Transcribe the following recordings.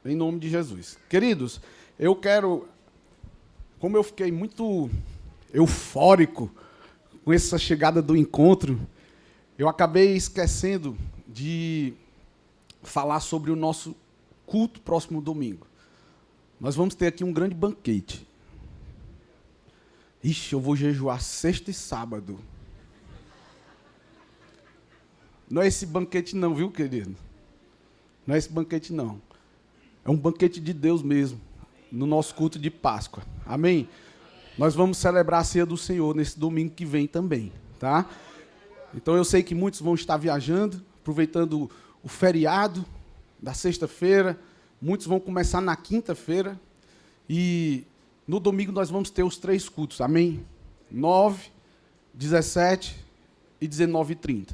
em nome de Jesus. Queridos, como eu fiquei muito eufórico com essa chegada do encontro, eu acabei esquecendo de falar sobre o nosso culto próximo domingo. Nós vamos ter aqui um grande banquete. Ixi, eu vou jejuar sexta e sábado. Não é esse banquete não, viu, querido? Não é esse banquete não. É um banquete de Deus mesmo, no nosso culto de Páscoa. Amém? Nós vamos celebrar a ceia do Senhor nesse domingo que vem também, tá? Então eu sei que muitos vão estar viajando, aproveitando o feriado da sexta-feira. Muitos vão começar na quinta-feira. E no domingo nós vamos ter os 3 cultos, amém? 9, 17 e 19h30.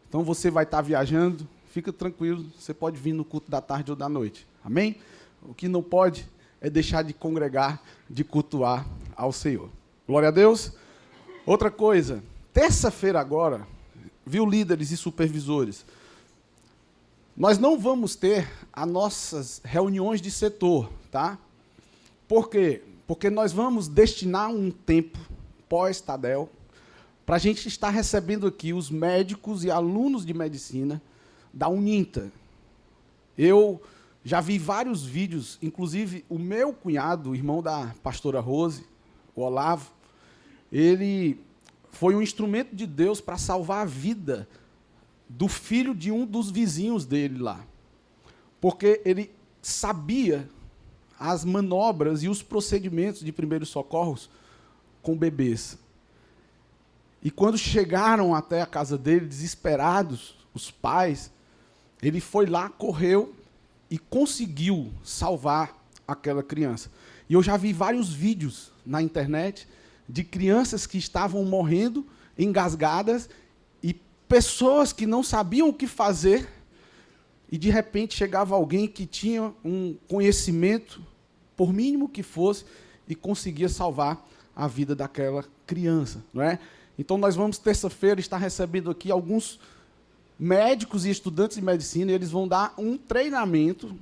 Então você vai estar viajando, fica tranquilo, você pode vir no culto da tarde ou da noite, amém? O que não pode é deixar de congregar, de cultuar ao Senhor. Glória a Deus. Outra coisa, terça-feira agora, viu, líderes e supervisores, nós não vamos ter as nossas reuniões de setor, tá? Por quê? Porque nós vamos destinar um tempo pós-Tadel para a gente estar recebendo aqui os médicos e alunos de medicina da Uninta. Eu já vi vários vídeos, inclusive o meu cunhado, o irmão da pastora Rose, o Olavo, ele foi um instrumento de Deus para salvar a vida do filho de um dos vizinhos dele lá. Porque ele sabia as manobras e os procedimentos de primeiros socorros com bebês. E quando chegaram até a casa dele, desesperados, os pais, ele foi lá, correu e conseguiu salvar aquela criança. E eu já vi vários vídeos na internet de crianças que estavam morrendo, engasgadas, e pessoas que não sabiam o que fazer, e de repente chegava alguém que tinha um conhecimento, por mínimo que fosse, e conseguia salvar a vida daquela criança, não é? Então nós vamos terça-feira estar recebendo aqui alguns médicos e estudantes de medicina, e eles vão dar um treinamento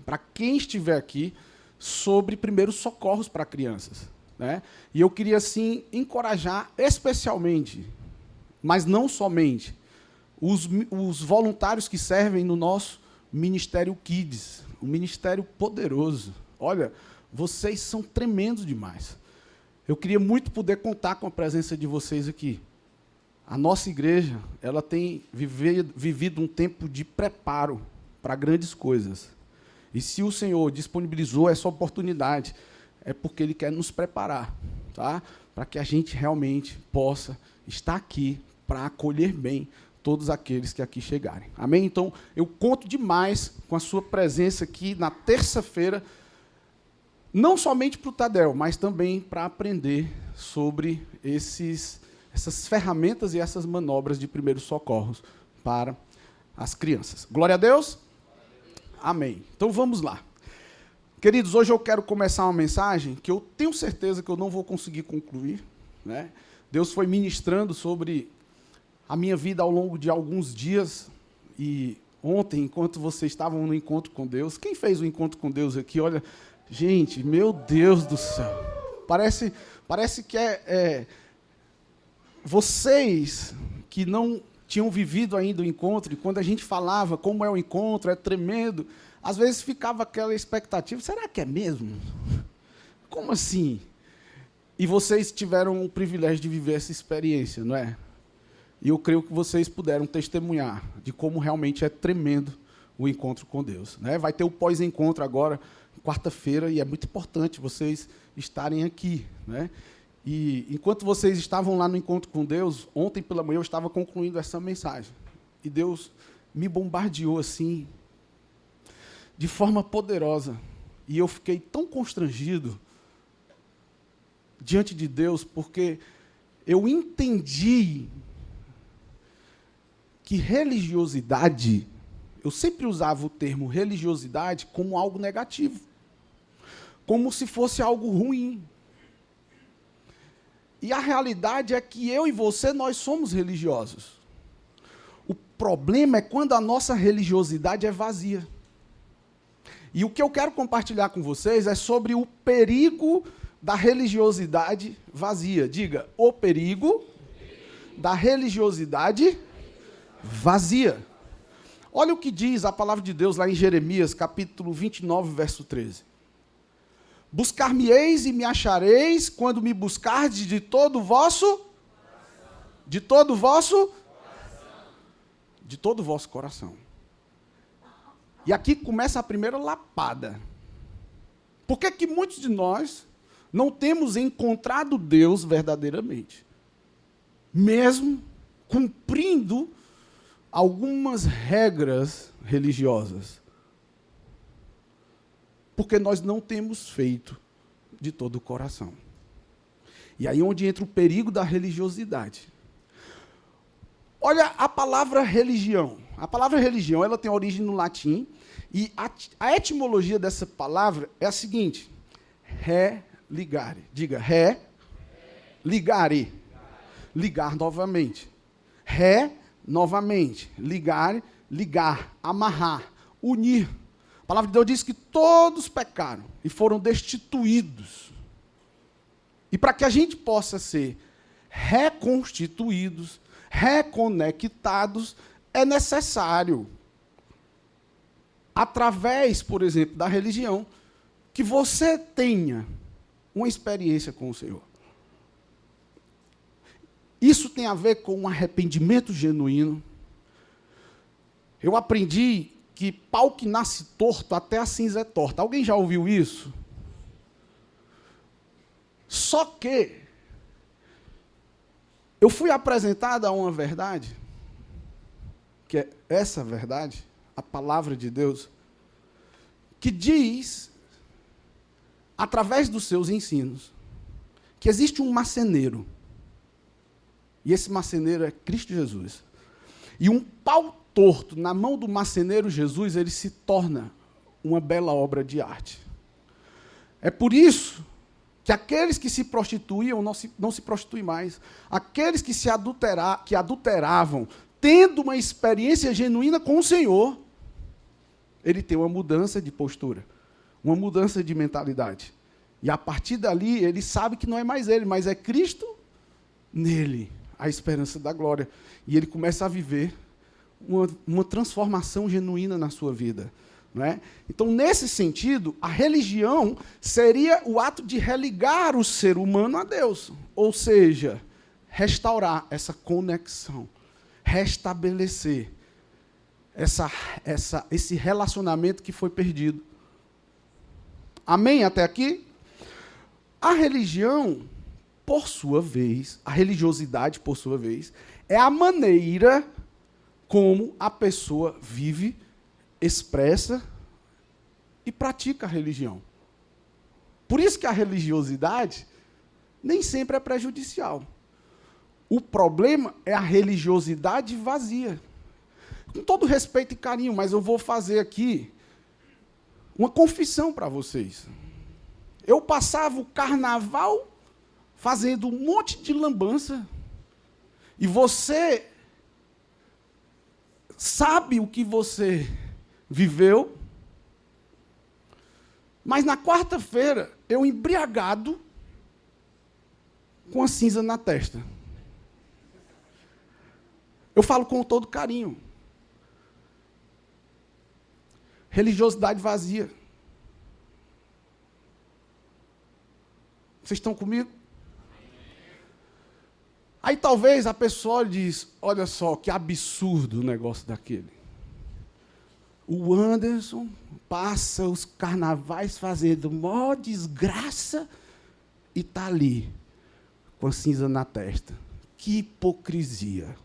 para quem estiver aqui sobre primeiros socorros para crianças, né? E eu queria, sim, encorajar especialmente, mas não somente, os voluntários que servem no nosso Ministério Kids, um ministério poderoso. Olha, vocês são tremendos demais. Eu queria muito poder contar com a presença de vocês aqui. A nossa igreja, ela tem vivido um tempo de preparo para grandes coisas. E se o Senhor disponibilizou essa oportunidade, é porque Ele quer nos preparar, tá? Para que a gente realmente possa estar aqui para acolher bem todos aqueles que aqui chegarem. Amém? Então, eu conto demais com a sua presença aqui na terça-feira, não somente para o Tadel, mas também para aprender sobre essas ferramentas e essas manobras de primeiros socorros para as crianças. Glória a Deus? Amém. Então vamos lá. Queridos, hoje eu quero começar uma mensagem que eu tenho certeza que eu não vou conseguir concluir, né? Deus foi ministrando sobre a minha vida ao longo de alguns dias, e ontem, enquanto vocês estavam no encontro com Deus, quem fez o encontro com Deus aqui? Olha, gente, meu Deus do céu, parece que vocês que não tinham vivido ainda o encontro, e quando a gente falava como é o encontro, é tremendo, às vezes ficava aquela expectativa, será que é mesmo? Como assim? E vocês tiveram o privilégio de viver essa experiência, não é? E eu creio que vocês puderam testemunhar de como realmente é tremendo o encontro com Deus, né? Vai ter o pós-encontro agora, quarta-feira, e é muito importante vocês estarem aqui, né? E enquanto vocês estavam lá no encontro com Deus, ontem pela manhã eu estava concluindo essa mensagem. E Deus me bombardeou assim, de forma poderosa. E eu fiquei tão constrangido diante de Deus, porque eu entendi que religiosidade, eu sempre usava o termo religiosidade como algo negativo, como se fosse algo ruim. E a realidade é que eu e você, nós somos religiosos. O problema é quando a nossa religiosidade é vazia. E o que eu quero compartilhar com vocês é sobre o perigo da religiosidade vazia. Diga, o perigo da religiosidade vazia. Olha o que diz a palavra de Deus lá em Jeremias, capítulo 29, verso 13. Buscar-me-eis e me achareis quando me buscardes de todo o vosso coração. E aqui começa a primeira lapada. Por que que muitos de nós não temos encontrado Deus verdadeiramente? Mesmo cumprindo algumas regras religiosas. Porque nós não temos feito de todo o coração. E aí é onde entra o perigo da religiosidade. Olha a palavra religião. A palavra religião, ela tem origem no latim, e a etimologia dessa palavra é a seguinte: religare. Diga, ligare. Ligar novamente. Novamente. Ligare, ligar, amarrar, unir. A palavra de Deus diz que todos pecaram e foram destituídos. E para que a gente possa ser reconstituídos, reconectados, é necessário, através, por exemplo, da religião, que você tenha uma experiência com o Senhor. Isso tem a ver com um arrependimento genuíno. Eu aprendi que pau que nasce torto, até a cinza é torta. Alguém já ouviu isso? Só que eu fui apresentado a uma verdade, que é essa verdade, a palavra de Deus, que diz, através dos seus ensinos, que existe um marceneiro. E esse marceneiro é Cristo Jesus. E um pau torto na mão do marceneiro Jesus, ele se torna uma bela obra de arte. É por isso que aqueles que se prostituíam não se prostituem mais. Aqueles que que adulteravam, tendo uma experiência genuína com o Senhor, ele tem uma mudança de postura, uma mudança de mentalidade. E a partir dali, ele sabe que não é mais ele, mas é Cristo nele, a esperança da glória. E ele começa a viver uma transformação genuína na sua vida. Não é? Então, nesse sentido, a religião seria o ato de religar o ser humano a Deus. Ou seja, restaurar essa conexão, restabelecer esse relacionamento que foi perdido. Amém até aqui? A religião, por sua vez, a religiosidade, por sua vez, é a maneira como a pessoa vive, expressa e pratica a religião. Por isso que a religiosidade nem sempre é prejudicial. O problema é a religiosidade vazia. Com todo respeito e carinho, mas eu vou fazer aqui uma confissão para vocês. Eu passava o carnaval fazendo um monte de lambança, e você sabe o que você viveu, mas na quarta-feira, eu embriagado, com a cinza na testa. Eu falo com todo carinho. Religiosidade vazia. Vocês estão comigo? Aí talvez a pessoa diz, olha só, que absurdo o negócio daquele. O Anderson passa os carnavais fazendo mó desgraça e está ali, com a cinza na testa. Que hipocrisia.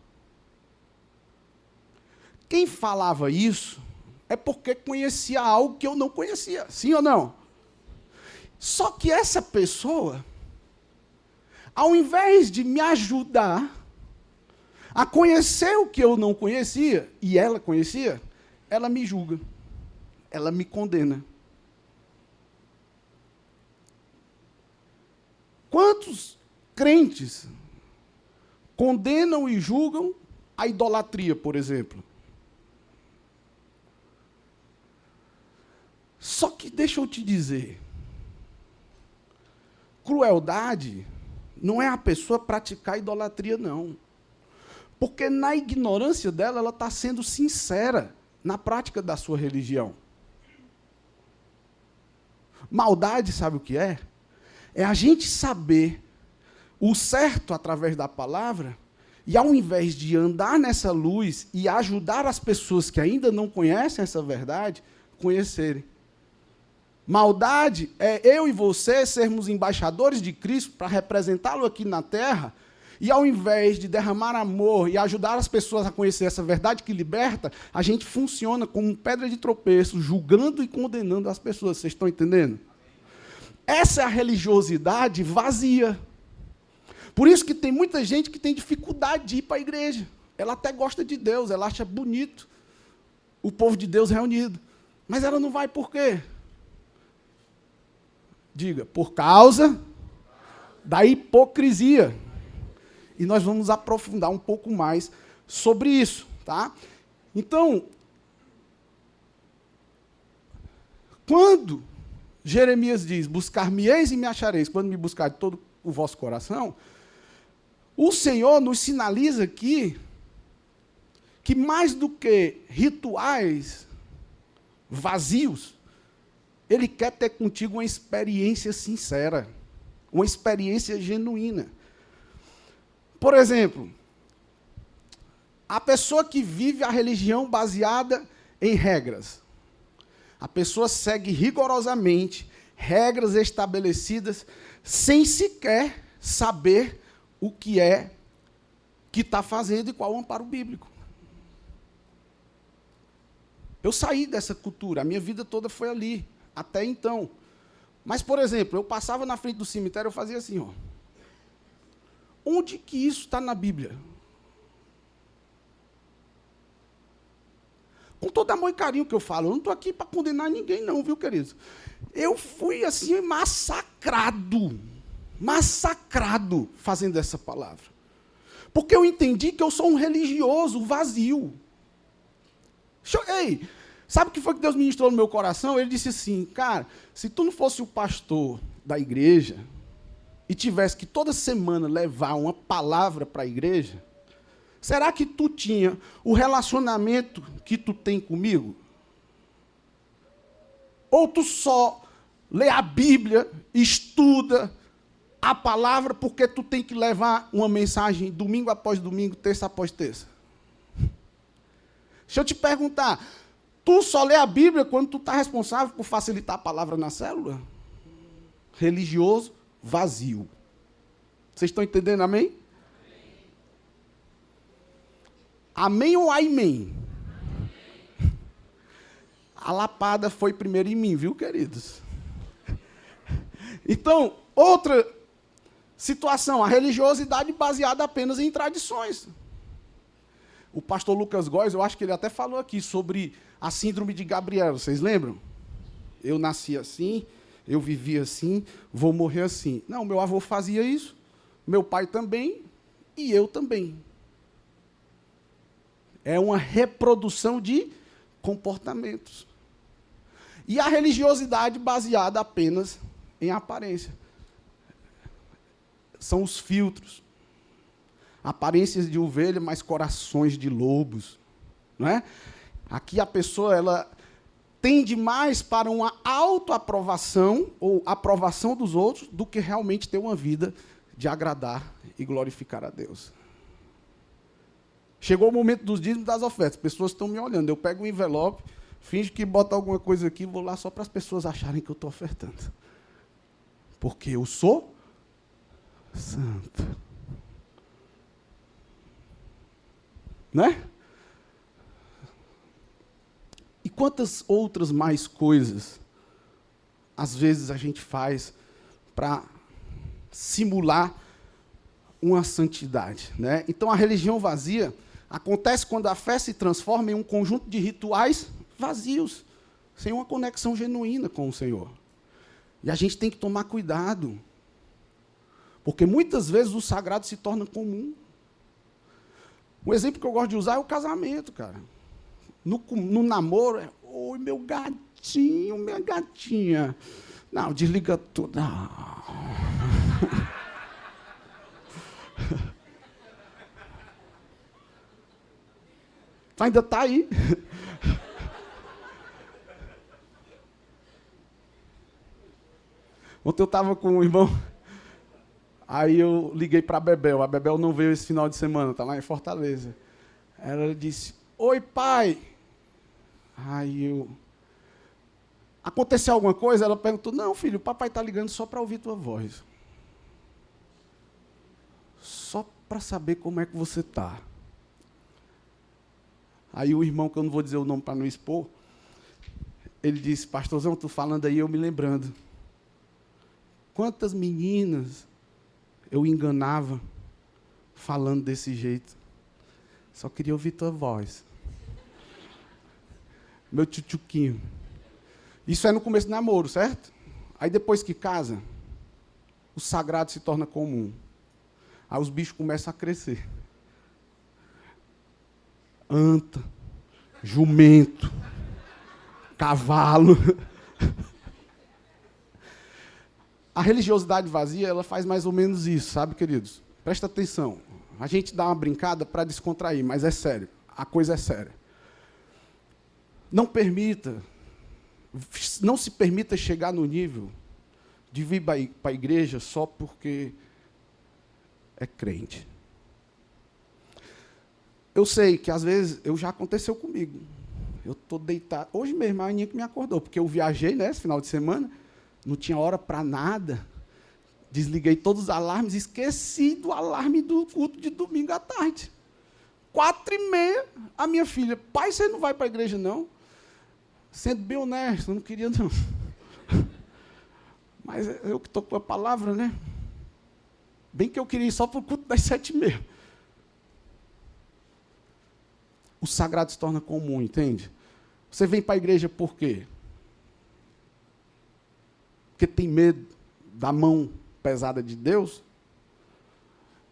Quem falava isso é porque conhecia algo que eu não conhecia, sim ou não? Só que essa pessoa, ao invés de me ajudar a conhecer o que eu não conhecia, e ela conhecia, ela me julga, ela me condena. Quantos crentes condenam e julgam a idolatria, por exemplo? Só que deixa eu te dizer, crueldade não é a pessoa praticar idolatria, não. Porque na ignorância dela, ela está sendo sincera na prática da sua religião. Maldade, sabe o que é? É a gente saber o certo através da palavra, e ao invés de andar nessa luz e ajudar as pessoas que ainda não conhecem essa verdade, conhecerem. Maldade é eu e você sermos embaixadores de Cristo para representá-lo aqui na terra, e ao invés de derramar amor e ajudar as pessoas a conhecer essa verdade que liberta, a gente funciona como pedra de tropeço, julgando e condenando as pessoas. Vocês estão entendendo? Essa é a religiosidade vazia. Por isso que tem muita gente que tem dificuldade de ir para a igreja. Ela até gosta de Deus, ela acha bonito o povo de Deus reunido. Mas ela não vai por quê? Diga, por causa da hipocrisia. E nós vamos aprofundar um pouco mais sobre isso, tá? Então, quando Jeremias diz, buscar-me-eis e me achareis, quando me buscar de todo o vosso coração, o Senhor nos sinaliza aqui que mais do que rituais vazios, Ele quer ter contigo uma experiência sincera, uma experiência genuína. Por exemplo, a pessoa que vive a religião baseada em regras. A pessoa segue rigorosamente regras estabelecidas sem sequer saber o que é que está fazendo e qual é o amparo bíblico. Eu saí dessa cultura, a minha vida toda foi ali, até então. Mas, por exemplo, eu passava na frente do cemitério, eu fazia assim, ó. Onde que isso está na Bíblia? Com todo amor e carinho que eu falo, eu não estou aqui para condenar ninguém não, viu, queridos? Eu fui, assim, massacrado fazendo essa palavra. Porque eu entendi que eu sou um religioso vazio. Ei, sabe o que foi que Deus ministrou no meu coração? Ele disse assim, cara, se tu não fosse o pastor da igreja e tivesse que toda semana levar uma palavra para a igreja, será que tu tinha o relacionamento que tu tem comigo? Ou tu só lê a Bíblia, estuda a palavra porque tu tem que levar uma mensagem domingo após domingo, terça após terça? Deixa eu te perguntar, tu só lê a Bíblia quando tu está responsável por facilitar a palavra na célula? Religioso vazio. Vocês estão entendendo, amém? Amém ou amém? A lapada foi primeiro em mim, viu, queridos? Então, outra situação, a religiosidade baseada apenas em tradições. O pastor Lucas Góes, eu acho que ele até falou aqui sobre a síndrome de Gabriel, vocês lembram? Eu nasci assim, eu vivi assim, vou morrer assim. Não, meu avô fazia isso, meu pai também, e eu também. É uma reprodução de comportamentos. E a religiosidade baseada apenas em aparência. São os filtros. Aparências de ovelha, mas corações de lobos. Não é? Aqui a pessoa ela tende mais para uma autoaprovação ou aprovação dos outros do que realmente ter uma vida de agradar e glorificar a Deus. Chegou o momento dos dízimos e das ofertas. As pessoas estão me olhando. Eu pego um envelope, finjo que bota alguma coisa aqui, vou lá só para as pessoas acharem que eu estou ofertando. Porque eu sou santo. Né? E quantas outras mais coisas, às vezes, a gente faz para simular uma santidade, né? Então, a religião vazia acontece quando a fé se transforma em um conjunto de rituais vazios, sem uma conexão genuína com o Senhor. E a gente tem que tomar cuidado, porque muitas vezes o sagrado se torna comum. Um exemplo que eu gosto de usar é o casamento, cara. No namoro, oi, meu gatinho, gatinho, minha gatinha. Não, desliga tudo. Não. Tu ainda está aí? Ontem eu estava com um irmão, aí eu liguei para a Bebel. A Bebel não veio esse final de semana, está lá em Fortaleza. Ela disse, oi, pai. Aí eu... Aconteceu alguma coisa? Ela perguntou, não, filho, o papai está ligando só para ouvir tua voz. Só para saber como é que você está. Aí o irmão, que eu não vou dizer o nome para não expor, ele disse, pastorzão, tu falando aí, eu me lembrando. Quantas meninas eu enganava falando desse jeito. Só queria ouvir tua voz. Meu tchutchuquinho. Isso é no começo do namoro, certo? Aí depois que casa, o sagrado se torna comum. Aí os bichos começam a crescer. Anta, jumento, cavalo. A religiosidade vazia, ela faz mais ou menos isso, sabe, queridos? Presta atenção. A gente dá uma brincada para descontrair, mas é sério. A coisa é séria. Não se permita chegar no nível de vir para a igreja só porque é crente. Eu sei que, às vezes, já aconteceu comigo. Eu estou deitado. Hoje mesmo, a Aninha que me acordou, porque eu viajei, né, esse final de semana, não tinha hora para nada. Desliguei todos os alarmes, esqueci do alarme do culto de domingo à tarde. 4h30, a minha filha, pai, você não vai para a igreja, não? Sendo bem honesto, eu não queria, não. Mas eu que estou com a palavra, né? Bem que eu queria ir só para o culto das 7h30. O sagrado se torna comum, entende? Você vem para a igreja por quê? Porque tem medo da mão pesada de Deus?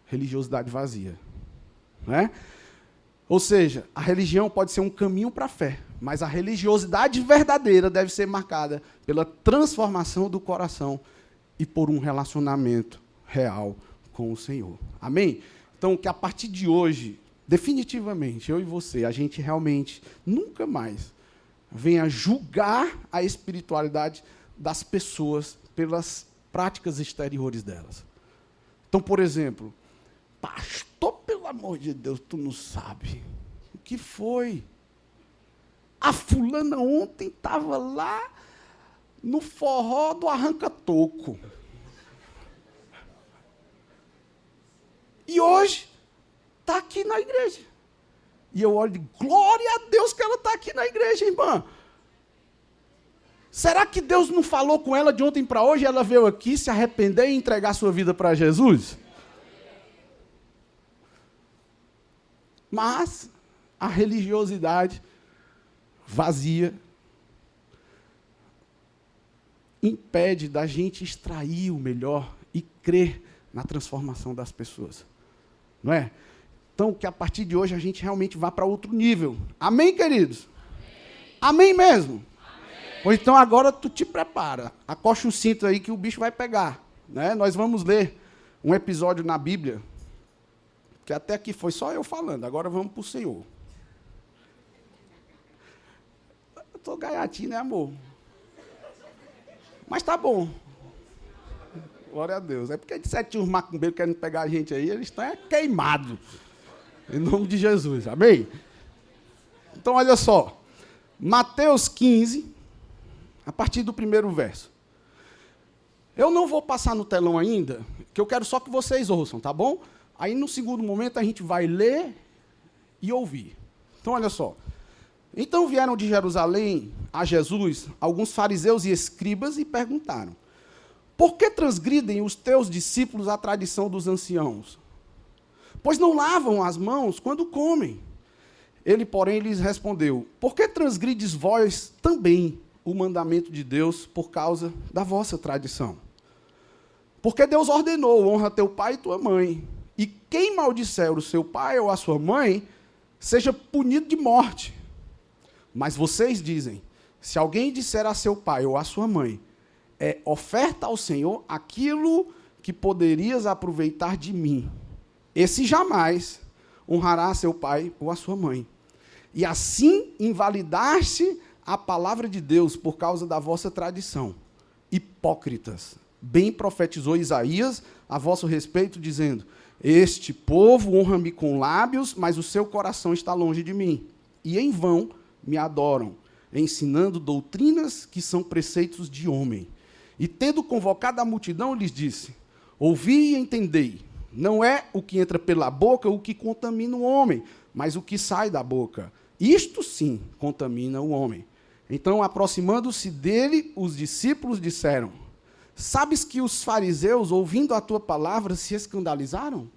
Religiosidade vazia. Não é? Ou seja, a religião pode ser um caminho para a fé, mas a religiosidade verdadeira deve ser marcada pela transformação do coração e por um relacionamento real com o Senhor. Amém? Então, que a partir de hoje, definitivamente, eu e você, a gente realmente nunca mais venha julgar a espiritualidade das pessoas pelas práticas exteriores delas. Então, por exemplo, pastor, pelo amor de Deus, tu não sabe. O que foi? A fulana ontem estava lá no forró do arranca-toco. E hoje está aqui na igreja. E eu olho e digo, glória a Deus que ela está aqui na igreja, irmã. Será que Deus não falou com ela de ontem para hoje e ela veio aqui se arrepender e entregar sua vida para Jesus? Mas a religiosidade vazia impede da gente extrair o melhor e crer na transformação das pessoas. Não é? Então, que a partir de hoje a gente realmente vá para outro nível. Amém, queridos? Amém, mesmo? Amém. Ou então agora tu te prepara. Acosta o cinto aí que o bicho vai pegar. Né? Nós vamos ler um episódio na Bíblia, que até aqui foi só eu falando. Agora vamos para o Senhor. Eu estou gaiatinho, né, amor? Mas tá bom. Glória a Deus. É porque de 7 uns macumbeiros querendo pegar a gente aí, eles estão queimados. Em nome de Jesus. Amém? Então, olha só. Mateus 15, a partir do 1º verso. Eu não vou passar no telão ainda, que eu quero só que vocês ouçam, tá bom? Aí, no segundo momento, a gente vai ler e ouvir. Então, olha só. Então, vieram de Jerusalém a Jesus alguns fariseus e escribas e perguntaram, por que transgridem os teus discípulos a tradição dos anciãos? Pois não lavam as mãos quando comem. Ele, porém, lhes respondeu, por que transgrides vós também o mandamento de Deus por causa da vossa tradição? Porque Deus ordenou, honra teu pai e tua mãe, e quem maldisser o seu pai ou a sua mãe, seja punido de morte. Mas vocês dizem, Se alguém disser a seu pai ou a sua mãe, oferta ao Senhor aquilo que poderias aproveitar de mim, esse jamais honrará a seu pai ou a sua mãe. E assim invalidar-se a palavra de Deus por causa da vossa tradição. Hipócritas, bem profetizou Isaías a vosso respeito, dizendo: este povo honra-me com lábios, mas o seu coração está longe de mim. E em vão me adoram, ensinando doutrinas que são preceitos de homem. E tendo convocado a multidão, lhes disse: ouvi e entendei. Não é o que entra pela boca o que contamina o homem, mas o que sai da boca. Isto sim contamina o homem. Então, aproximando-se dele, os discípulos disseram: sabes que os fariseus, ouvindo a tua palavra, se escandalizaram?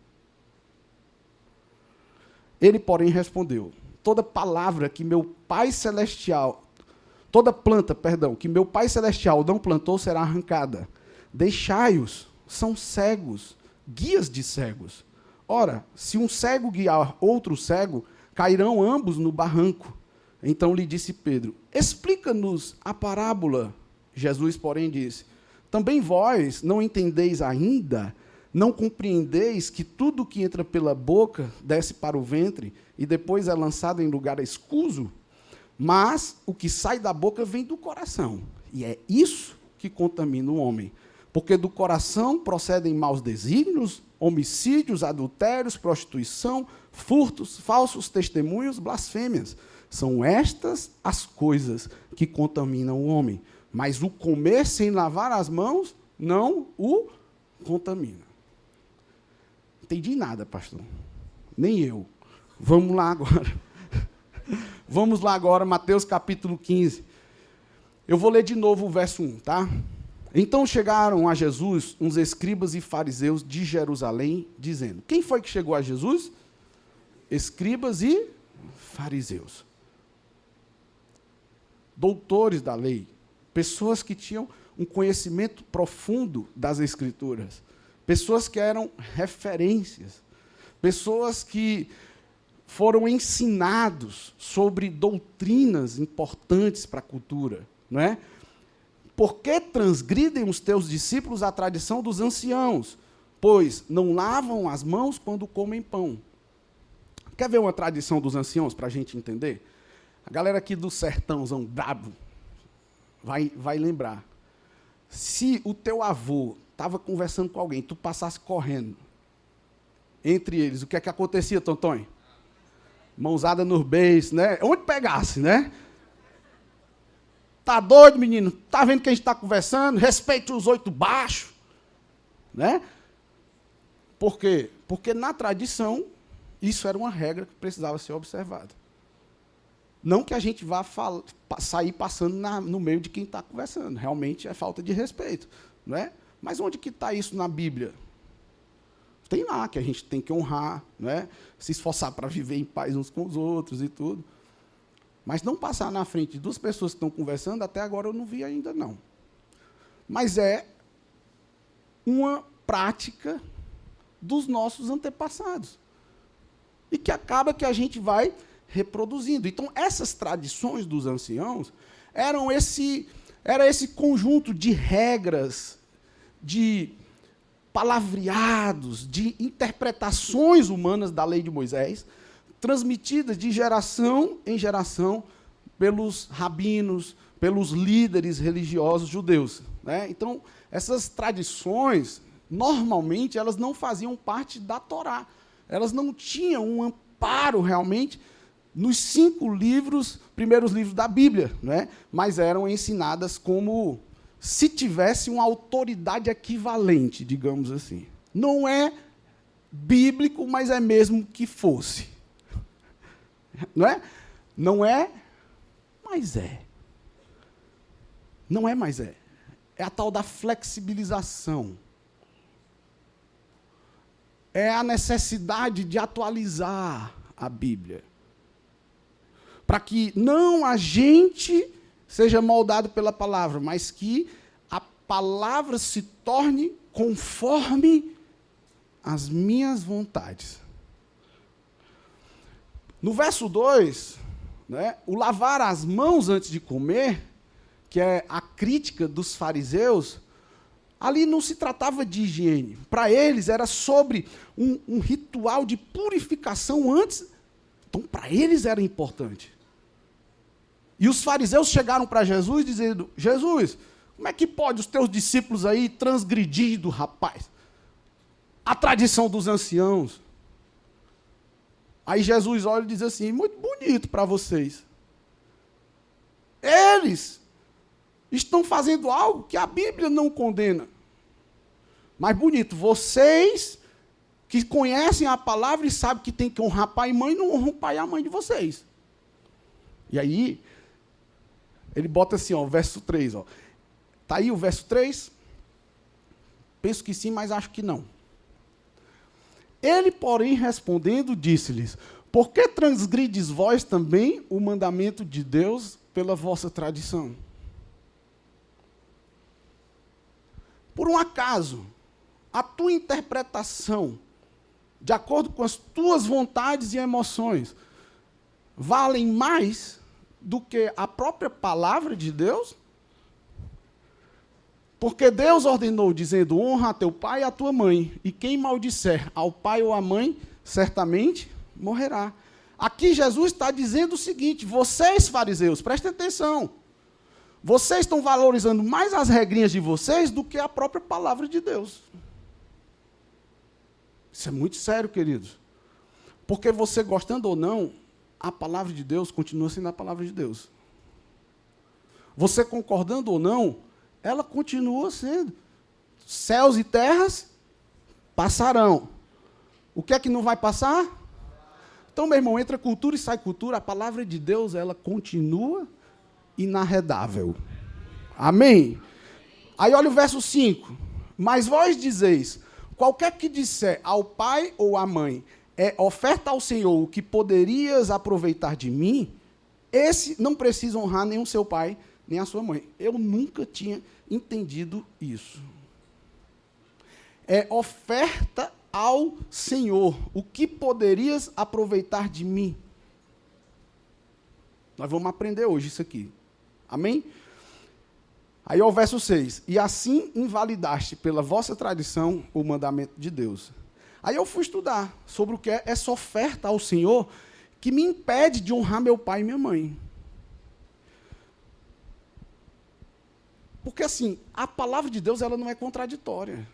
Ele, porém, respondeu: toda planta, que meu Pai Celestial não plantou, será arrancada. Deixai-os, são cegos, guias de cegos. Ora, se um cego guiar outro cego, cairão ambos no barranco. Então lhe disse Pedro: explica-nos a parábola. Jesus, porém, disse: também vós não entendeis ainda? Não compreendeis que tudo que entra pela boca desce para o ventre e depois é lançado em lugar escuso? Mas o que sai da boca vem do coração, e é isso que contamina o homem. Porque do coração procedem maus desígnios, homicídios, adultérios, prostituição, furtos, falsos testemunhos, blasfêmias. São estas as coisas que contaminam o homem. Mas o comer sem lavar as mãos não o contamina. Entendi nada, pastor. Nem eu. Vamos lá agora. Vamos lá agora, Mateus capítulo 15. Eu vou ler de novo o verso 1, tá? Então chegaram a Jesus uns escribas e fariseus de Jerusalém, dizendo: quem foi que chegou a Jesus? Escribas e fariseus. Doutores da lei, pessoas que tinham um conhecimento profundo das Escrituras, pessoas que eram referências, pessoas que foram ensinados sobre doutrinas importantes para a cultura, não é? Por que transgridem os teus discípulos a tradição dos anciãos? Pois não lavam as mãos quando comem pão. Quer ver uma tradição dos anciãos para a gente entender? A galera aqui do sertãozão brabo vai lembrar. Se o teu avô estava conversando com alguém, tu passasse correndo entre eles, o que é que acontecia, Tontonho? Mãozada nos beijos, né? Onde pegasse, né? Tá doido, menino? Tá vendo que a gente está conversando? Respeite os 8 baixos, né? Por quê? Porque na tradição, isso era uma regra que precisava ser observada. Não que a gente vá sair passando no meio de quem está conversando. Realmente é falta de respeito, não é? Mas onde que está isso na Bíblia? Tem lá que a gente tem que honrar, não é? Se esforçar para viver em paz uns com os outros e tudo. Mas não passar na frente de 2 pessoas que estão conversando, até agora eu não vi ainda, não. Mas é uma prática dos nossos antepassados. E que acaba que a gente vai reproduzindo. Então, essas tradições dos anciãos era esse conjunto de regras, de palavreados, de interpretações humanas da lei de Moisés, transmitidas de geração em geração pelos rabinos, pelos líderes religiosos judeus, né? Então, essas tradições, normalmente, elas não faziam parte da Torá. Elas não tinham um amparo, realmente, nos 5 primeiros livros da Bíblia, né? Mas eram ensinadas como se tivesse uma autoridade equivalente, digamos assim. Não é bíblico, mas é mesmo que fosse. Não é? Não é, mas é. Não é, mas é. É a tal da flexibilização. É a necessidade de atualizar a Bíblia. Para que não a gente seja moldado pela palavra, mas que a palavra se torne conforme as minhas vontades. No verso 2, né, o lavar as mãos antes de comer que é a crítica dos fariseus, ali não se tratava de higiene. Para eles era sobre um ritual de purificação antes. Então, para eles era importante. E os fariseus chegaram para Jesus dizendo: Jesus, como é que pode os teus discípulos aí transgredir do rapaz? A tradição dos anciãos. Aí Jesus olha e diz assim: muito bonito para vocês. Eles estão fazendo algo que a Bíblia não condena. Mas bonito, vocês que conhecem a palavra e sabem que tem que honrar pai e mãe, não honram o pai e a mãe de vocês. E aí, ele bota assim, ó, verso 3. Está aí o verso 3? Penso que sim, mas acho que não. Ele, porém, respondendo, disse-lhes: por que transgrides vós também o mandamento de Deus pela vossa tradição? Por um acaso, a tua interpretação, de acordo com as tuas vontades e emoções, valem mais do que a própria palavra de Deus? Porque Deus ordenou, dizendo: honra a teu pai e a tua mãe, e quem maldisser ao pai ou à mãe, certamente morrerá. Aqui Jesus está dizendo o seguinte: vocês, fariseus, prestem atenção, vocês estão valorizando mais as regrinhas de vocês do que a própria palavra de Deus. Isso é muito sério, queridos. Porque você gostando ou não, a palavra de Deus continua sendo a palavra de Deus. Você concordando ou não, ela continua sendo. Céus e terras passarão. O que é que não vai passar? Então, meu irmão, entra cultura e sai cultura, a palavra de Deus, ela continua inarredável. Amém? Aí olha o verso 5. Mas vós dizeis: qualquer que disser ao pai ou à mãe, é oferta ao Senhor o que poderias aproveitar de mim, esse não precisa honrar nem o seu pai, nem a sua mãe. Eu nunca tinha entendido isso. É oferta ao Senhor o que poderias aproveitar de mim. Nós vamos aprender hoje isso aqui. Amém? Aí o verso 6. E assim invalidaste pela vossa tradição o mandamento de Deus. Aí eu fui estudar sobre o que é essa oferta ao Senhor que me impede de honrar meu pai e minha mãe. Porque assim, a palavra de Deus, ela não é contraditória.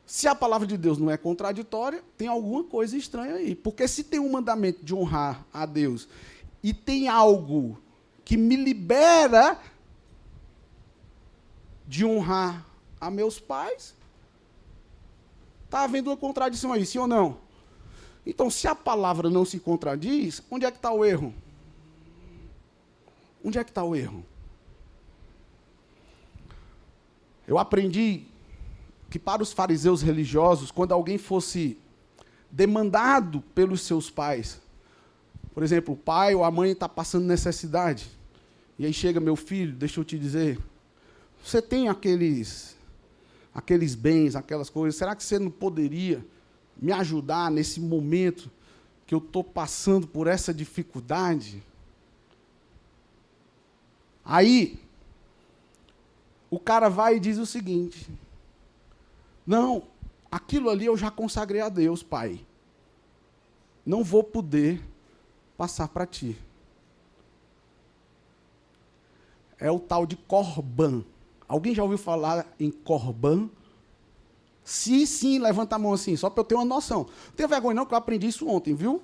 Se a palavra de Deus não é contraditória, tem alguma coisa estranha aí. Porque se tem um mandamento de honrar a Deus e tem algo que me libera de honrar a meus pais, está havendo uma contradição aí, sim ou não? Então, se a palavra não se contradiz, onde é que está o erro? Onde é que está o erro? Eu aprendi que para os fariseus religiosos, quando alguém fosse demandado pelos seus pais, por exemplo, o pai ou a mãe está passando necessidade, e aí chega: meu filho, deixa eu te dizer, você tem aqueles bens, aquelas coisas, será que você não poderia me ajudar nesse momento que eu estou passando por essa dificuldade? Aí, o cara vai e diz o seguinte: não, aquilo ali eu já consagrei a Deus, pai. Não vou poder passar para ti. É o tal de corban. Alguém já ouviu falar em corban? Se sim, levanta a mão assim, só para eu ter uma noção. Não tenha vergonha não, que eu aprendi isso ontem, viu?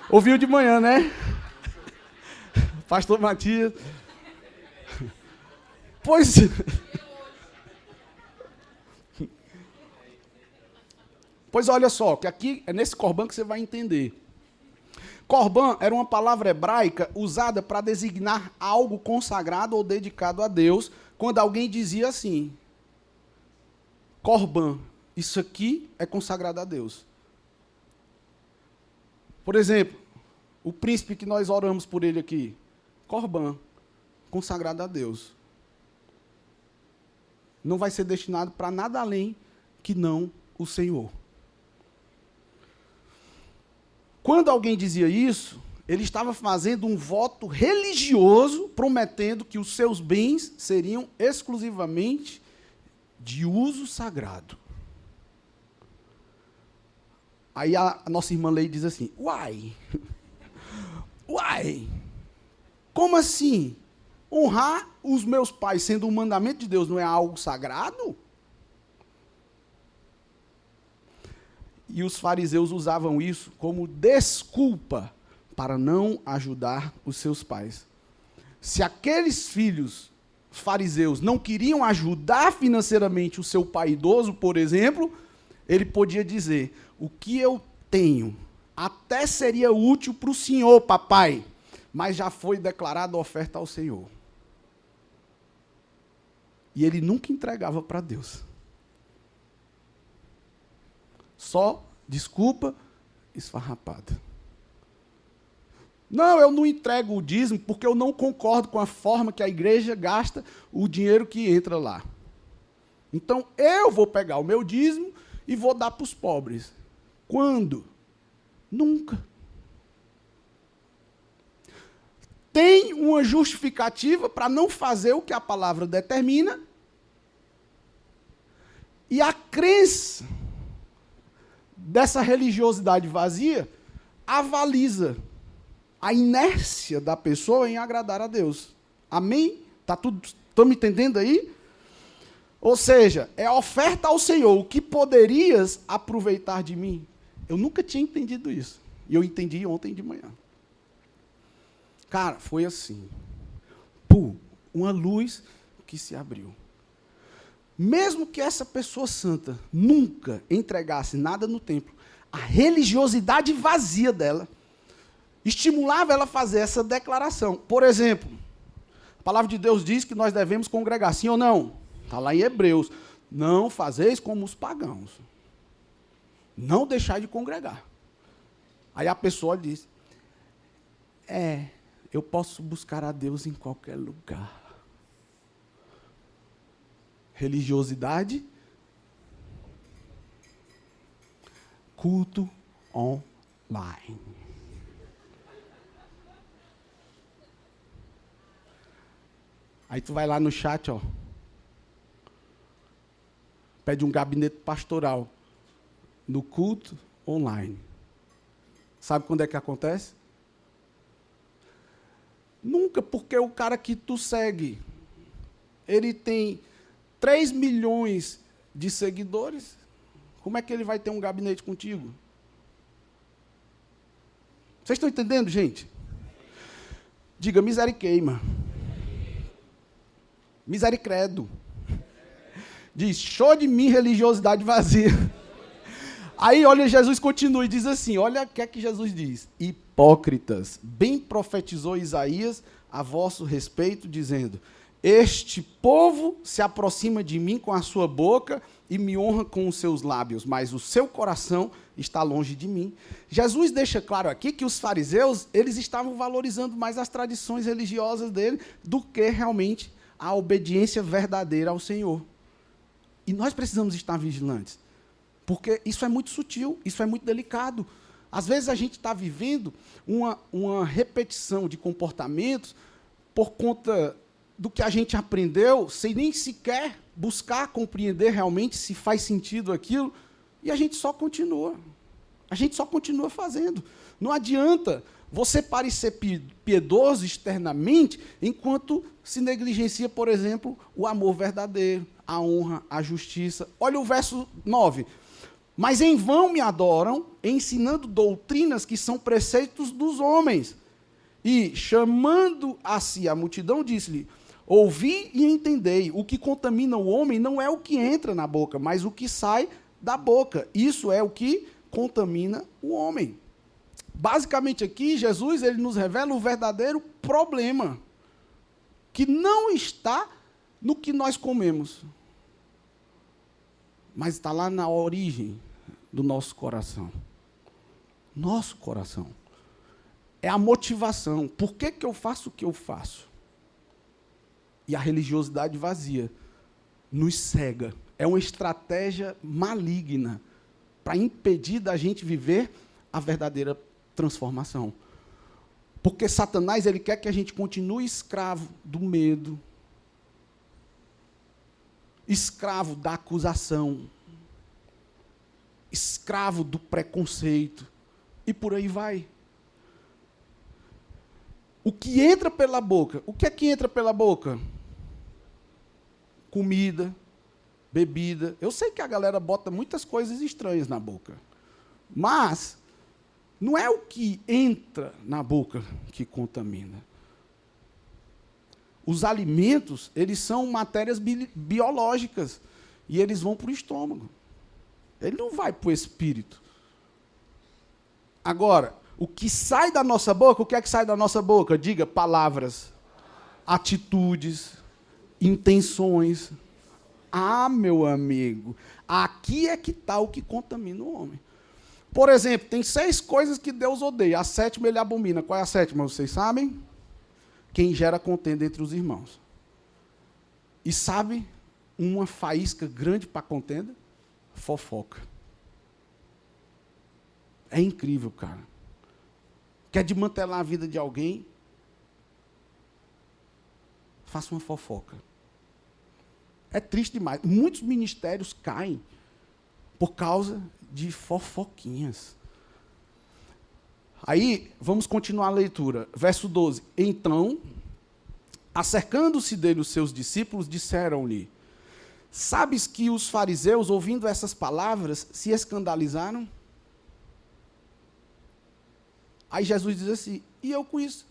Ouviu de manhã, né? Pastor Matias. Pois... Pois olha só, que aqui é nesse corban que você vai entender. Corban era uma palavra hebraica usada para designar algo consagrado ou dedicado a Deus, quando alguém dizia assim: corban, isso aqui é consagrado a Deus. Por exemplo, o príncipe que nós oramos por ele aqui, corban, consagrado a Deus. Não vai ser destinado para nada além que não o Senhor. Quando alguém dizia isso, ele estava fazendo um voto religioso, prometendo que os seus bens seriam exclusivamente de uso sagrado. Aí a nossa irmã Lei diz assim, uai, como assim? Honrar os meus pais sendo um mandamento de Deus não é algo sagrado? E os fariseus usavam isso como desculpa para não ajudar os seus pais. Se aqueles filhos fariseus não queriam ajudar financeiramente o seu pai idoso, por exemplo, ele podia dizer, o que eu tenho até seria útil para o senhor, papai, mas já foi declarada oferta ao Senhor. E ele nunca entregava para Deus. Só desculpa esfarrapada. Não, eu não entrego o dízimo porque eu não concordo com a forma que a igreja gasta o dinheiro que entra lá. Então, eu vou pegar o meu dízimo e vou dar para os pobres. Quando? Nunca. Tem uma justificativa para não fazer o que a palavra determina. E a crença dessa religiosidade vazia avaliza a inércia da pessoa em agradar a Deus. Amém? Estão me entendendo aí? Ou seja, é a oferta ao Senhor. O que poderias aproveitar de mim? Eu nunca tinha entendido isso. E eu entendi ontem de manhã. Cara, foi assim. Uma luz que se abriu. Mesmo que essa pessoa santa nunca entregasse nada no templo, a religiosidade vazia dela estimulava ela a fazer essa declaração. Por exemplo, a palavra de Deus diz que nós devemos congregar, sim ou não? Está lá em Hebreus. Não fazeis como os pagãos. Não deixar de congregar. Aí a pessoa diz, eu posso buscar a Deus em qualquer lugar. Religiosidade, culto online. Aí tu vai lá no chat, ó, pede um gabinete pastoral no culto online. Sabe quando é que acontece? Nunca, porque o cara que tu segue, ele tem 3 milhões de seguidores. Como é que ele vai ter um gabinete contigo? Vocês estão entendendo, gente? Diga miseriqueima. Misericredo. Diz, show de mim, religiosidade vazia. Aí, olha, Jesus continua e diz assim, olha o que é que Jesus diz. Hipócritas, bem profetizou Isaías a vosso respeito, dizendo, este povo se aproxima de mim com a sua boca e me honra com os seus lábios, mas o seu coração está longe de mim. Jesus deixa claro aqui que os fariseus, eles estavam valorizando mais as tradições religiosas dele do que realmente a obediência verdadeira ao Senhor. E nós precisamos estar vigilantes, porque isso é muito sutil, isso é muito delicado. Às vezes a gente está vivendo uma repetição de comportamentos por conta do que a gente aprendeu, sem nem sequer buscar compreender realmente se faz sentido aquilo, e a gente só continua. A gente só continua fazendo. Não adianta você parecer piedoso externamente, enquanto se negligencia, por exemplo, o amor verdadeiro, a honra, a justiça. Olha o verso 9. Mas em vão me adoram, ensinando doutrinas que são preceitos dos homens. E, chamando a si a multidão, disse-lhe, ouvi e entendei, o que contamina o homem não é o que entra na boca, mas o que sai da boca. Isso é o que contamina o homem. Basicamente aqui, Jesus ele nos revela o verdadeiro problema, que não está no que nós comemos, mas está lá na origem do nosso coração. Nosso coração. É a motivação. Por que eu faço o que eu faço? E a religiosidade vazia nos cega. É uma estratégia maligna para impedir da gente viver a verdadeira transformação. Porque Satanás, ele quer que a gente continue escravo do medo, escravo da acusação, escravo do preconceito, e por aí vai. O que entra pela boca, o que é que entra pela boca? Comida, bebida. Eu sei que a galera bota muitas coisas estranhas na boca, mas não é o que entra na boca que contamina. Os alimentos, eles são matérias biológicas e eles vão para o estômago. Ele não vai para o espírito. Agora, o que sai da nossa boca, o que é que sai da nossa boca? Diga, palavras, atitudes, intenções. Ah, meu amigo, aqui é que está o que contamina o homem. Por exemplo, tem 6 coisas que Deus odeia. A 7ª ele abomina. Qual é a 7ª? Vocês sabem? Quem gera contenda entre os irmãos. E sabe uma faísca grande para contenda? Fofoca. É incrível, cara. Quer desmantelar a vida de alguém? Faça uma fofoca. É triste demais. Muitos ministérios caem por causa de fofoquinhas. Aí, vamos continuar a leitura. Verso 12. Então, acercando-se dele os seus discípulos, disseram-lhe: sabes que os fariseus, ouvindo essas palavras, se escandalizaram? Aí Jesus diz assim: e eu com isso?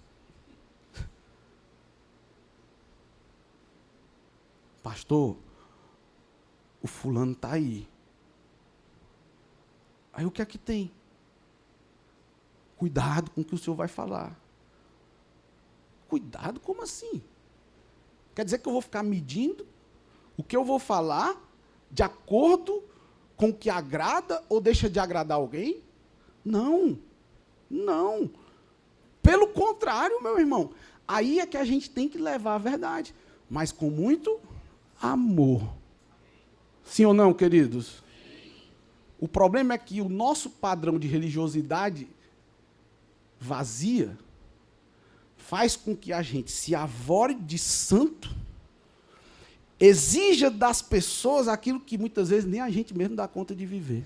Pastor, o fulano está aí. Aí o que é que tem? Cuidado com o que o senhor vai falar. Cuidado? Como assim? Quer dizer que eu vou ficar medindo o que eu vou falar de acordo com o que agrada ou deixa de agradar alguém? Não. Não. Pelo contrário, meu irmão. Aí é que a gente tem que levar a verdade. Mas com muito amor. Sim ou não, queridos? O problema é que o nosso padrão de religiosidade vazia faz com que a gente se avore de santo, exija das pessoas aquilo que muitas vezes nem a gente mesmo dá conta de viver.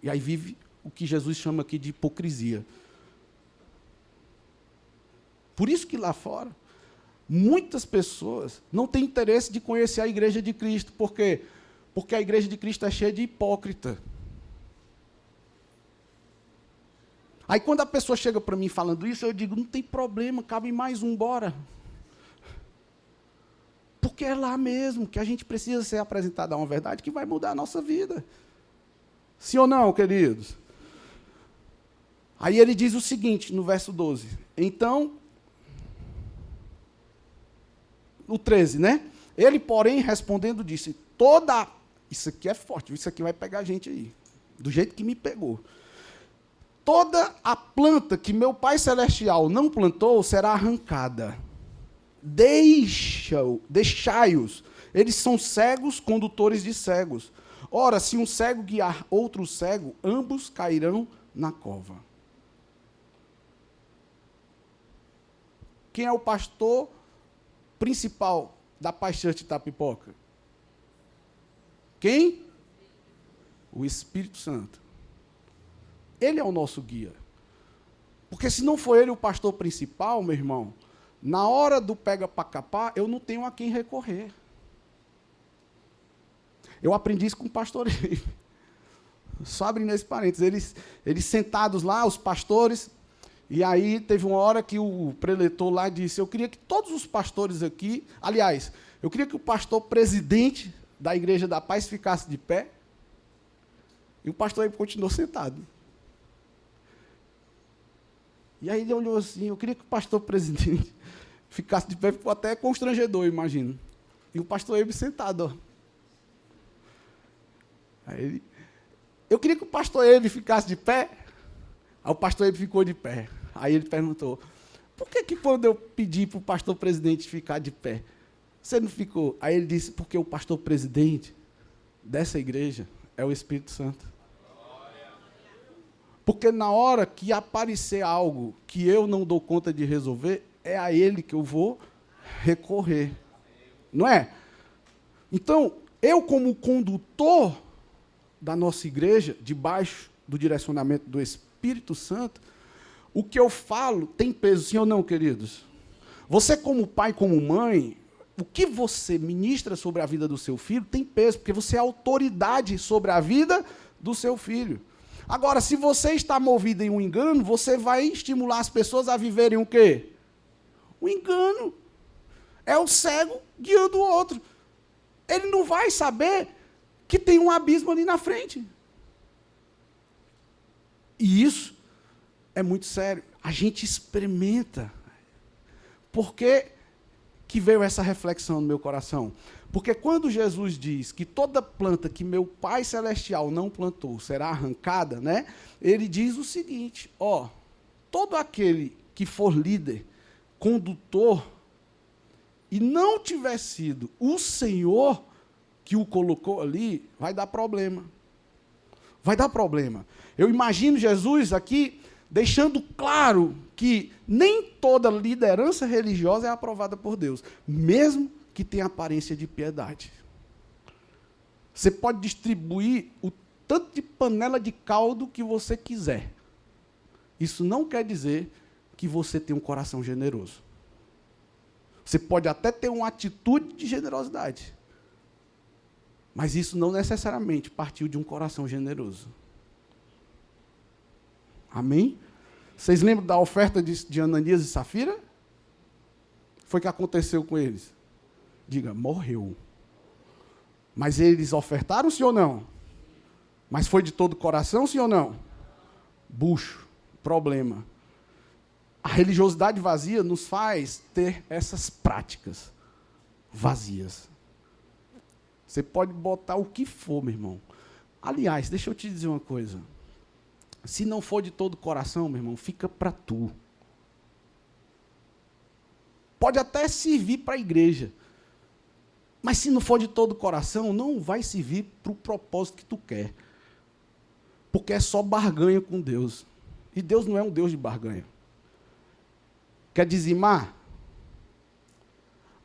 E aí vive o que Jesus chama aqui de hipocrisia. Por isso que lá fora, muitas pessoas não têm interesse de conhecer a igreja de Cristo. Por quê? Porque a igreja de Cristo é cheia de hipócrita. Aí quando a pessoa chega para mim falando isso, eu digo, não tem problema, cabe mais um, bora. Porque é lá mesmo que a gente precisa ser apresentado a uma verdade que vai mudar a nossa vida. Sim ou não, queridos? Aí ele diz o seguinte, no verso 12. Então, o 13, né? Ele, porém, respondendo, disse, isso aqui é forte, isso aqui vai pegar a gente aí, do jeito que me pegou. Toda a planta que meu Pai Celestial não plantou será arrancada. Deixai-os. Eles são cegos, condutores de cegos. Ora, se um cego guiar outro cego, ambos cairão na cova. Quem é o pastor principal da Paz Church de Itapipoca? Quem? O Espírito Santo. Ele é o nosso guia. Porque se não for ele o pastor principal, meu irmão, na hora do pega para capar, eu não tenho a quem recorrer. Eu aprendi isso com o pastor Eibe. Só abrindo esse parênteses. Eles sentados lá, os pastores, e aí teve uma hora que o preletor lá disse, eu queria que todos os pastores aqui, aliás, eu queria que o pastor presidente da Igreja da Paz ficasse de pé, e o pastor Eibe continuou sentado. E aí ele olhou assim, eu queria que o pastor presidente ficasse de pé, ficou até constrangedor, imagino. E o pastor Eibe sentado, ó. Aí eu queria que o pastor Eibe ficasse de pé. Aí o pastor Eibe ficou de pé. Aí ele perguntou, por que quando eu pedi para o pastor presidente ficar de pé, você não ficou? Aí ele disse, porque o pastor presidente dessa igreja é o Espírito Santo. Porque na hora que aparecer algo que eu não dou conta de resolver, é a Ele que eu vou recorrer. Não é? Então, eu como condutor da nossa igreja, debaixo do direcionamento do Espírito Santo, o que eu falo tem peso, sim ou não, queridos? Você como pai, como mãe, o que você ministra sobre a vida do seu filho tem peso, porque você é autoridade sobre a vida do seu filho. Agora, se você está movido em um engano, você vai estimular as pessoas a viverem o quê? O engano. É o cego guiando o outro. Ele não vai saber que tem um abismo ali na frente. E isso é muito sério. A gente experimenta. Por que que veio essa reflexão no meu coração? Porque quando Jesus diz que toda planta que meu Pai Celestial não plantou será arrancada, né? Ele diz o seguinte, ó, todo aquele que for líder, condutor, e não tiver sido o Senhor que o colocou ali, vai dar problema. Vai dar problema. Eu imagino Jesus aqui deixando claro que nem toda liderança religiosa é aprovada por Deus, mesmo que tenha aparência de piedade. Você pode distribuir o tanto de panela de caldo que você quiser. Isso não quer dizer que você tem um coração generoso. Você pode até ter uma atitude de generosidade, mas isso não necessariamente partiu de um coração generoso. Amém? Vocês lembram da oferta de Ananias e Safira? Foi o que aconteceu com eles. Diga, morreu. Mas eles ofertaram, sim ou não? Mas foi de todo o coração, sim ou não? Bucho, problema. A religiosidade vazia nos faz ter essas práticas vazias. Você pode botar o que for, meu irmão. Aliás, deixa eu te dizer uma coisa. Se não for de todo o coração, meu irmão, fica para tu. Pode até servir para a igreja. Mas se não for de todo o coração, não vai servir para o propósito que tu quer. Porque é só barganha com Deus. E Deus não é um Deus de barganha. Quer dizimar?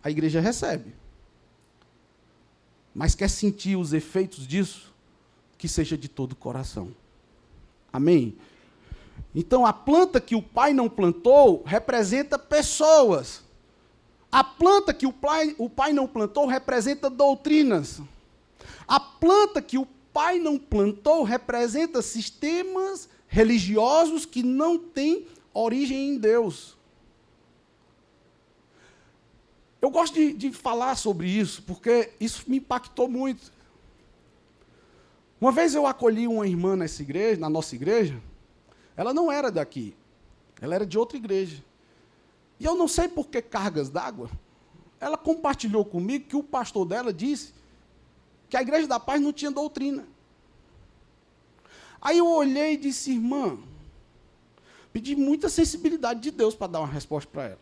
A igreja recebe. Mas quer sentir os efeitos disso? Que seja de todo o coração. Amém? Então, a planta que o Pai não plantou representa pessoas. A planta que o Pai não plantou representa doutrinas. A planta que o Pai não plantou representa sistemas religiosos que não têm origem em Deus. Eu gosto de falar sobre isso, porque isso me impactou muito. Uma vez eu acolhi uma irmã nessa igreja, na nossa igreja, ela não era daqui, ela era de outra igreja. E eu não sei por que cargas d'água, ela compartilhou comigo que o pastor dela disse que a Igreja da Paz não tinha doutrina. Aí eu olhei e disse, irmã, pedi muita sensibilidade de Deus para dar uma resposta para ela.